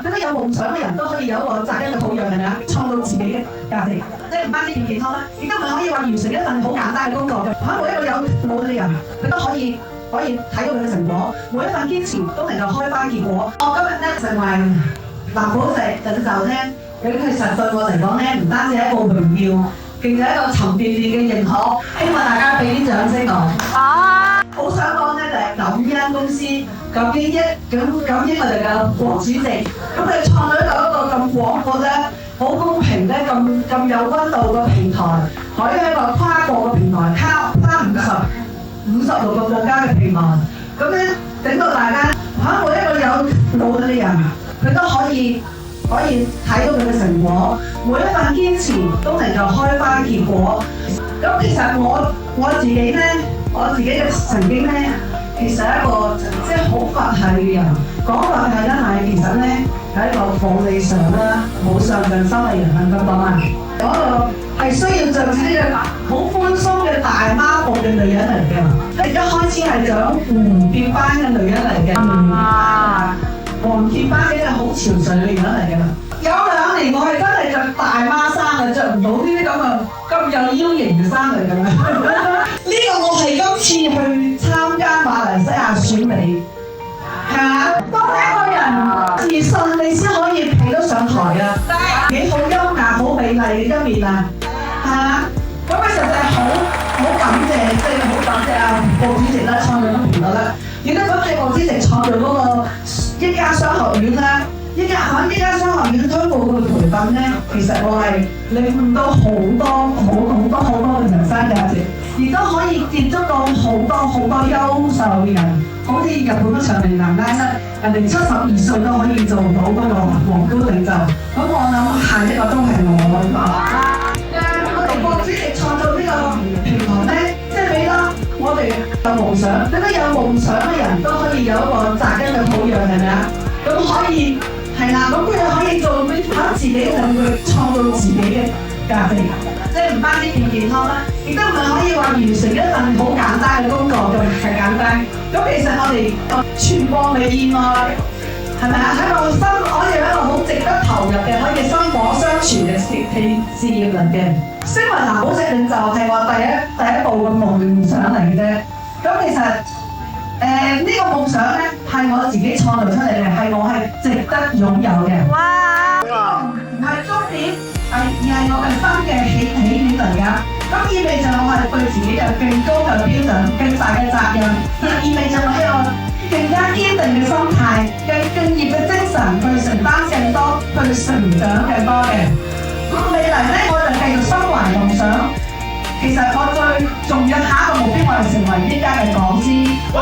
覺得有夢想嘅人都可以有一個扎根嘅土壤，係咪啊？創造自己嘅價值，即係唔單止健康啦，亦都唔係可以話完成一份好簡單嘅工作嘅。每一個有腦嘅人，佢都可以睇到佢嘅成果，每一份堅持都能夠開花結果。我今日咧成為藍寶石領袖咧，佢其實對我嚟講咧，唔單止係一個榮耀，更係一個沉甸甸嘅認可。希望大家俾啲掌聲我。好想講咧就係感恩公司，感恩我哋嘅國主席，咁佢創造一個咁廣闊咧、好公平咧、咁有溫度嘅平台，可以一個跨國嘅平台，跨56個國家嘅平台，咁咧整到大家每一個有腦嘅人，佢都可以睇到佢嘅成果，每一份堅持都能夠開花結果。咁其實我自己咧。我自己嘅曾經咧，其實係一個即係好佛系嘅人，講佛系啦，但係其實咧係一個冇理想啦、冇上進心嘅人，係咁講啊。嗰個係需要像呢個好寬鬆嘅大媽步嘅女人嚟嘅，一開始係想黃結班嘅女人嚟嘅，黃結班嘅係好潮水嘅女人嚟嘅。有2年我係真係着大媽衫嘅，着唔到呢啲咁有腰型嘅衫嚟嘅。呢個我係今次去參加馬來西亞選美，係嘛？當一個人自信，你先可以企得上台啊！幾好優雅、好美麗嘅一面啊，係嘛？咁啊，實在係好感謝，即係好感謝啊郭主席啦，創造咗頻道啦，亦都感謝郭主席創造嗰個一家商學院啦。一家商學院推廣嘅培訓咧，其實我係領悟到好多嘅人生價值，亦都可以接觸到好多優秀嘅人，好似日本嘅長命男拉室，人哋72歲都可以做到嗰個皇冠領袖。咁我諗下一個都係我哋國主席創造呢個平台咧，即係俾咗我哋有夢想，俾得有夢想嘅人都可以有一個扎根嘅土壤，係咪啊？咁可以。係啦，咁佢又可以做自己上去創造自己嘅價值，即係唔單止健康啦，亦都唔係可以話完成一份好簡單嘅工作咁係簡單。咁其實我哋傳播你意外，係咪啊？喺個心可以有一個好值得投入嘅，可以薪火相傳嘅事業嚟嘅。身為藍寶石領袖係我第一步嘅夢想嚟嘅啫。咁其實呢個夢想咧係我自己創造出嚟嘅，係我係值得擁有嘅。哇！唔係終點，而係我嘅新嘅起點嚟㗎。咁意味著我係對自己有更高嘅標準、更大嘅責任，亦意味著我有更加堅定嘅心態、更熱嘅精神去承擔更多、去成長更多嘅。咁未來咧，我就繼續心懷夢想。其實我最重要下一個目標，我係成為一家嘅講師。哇！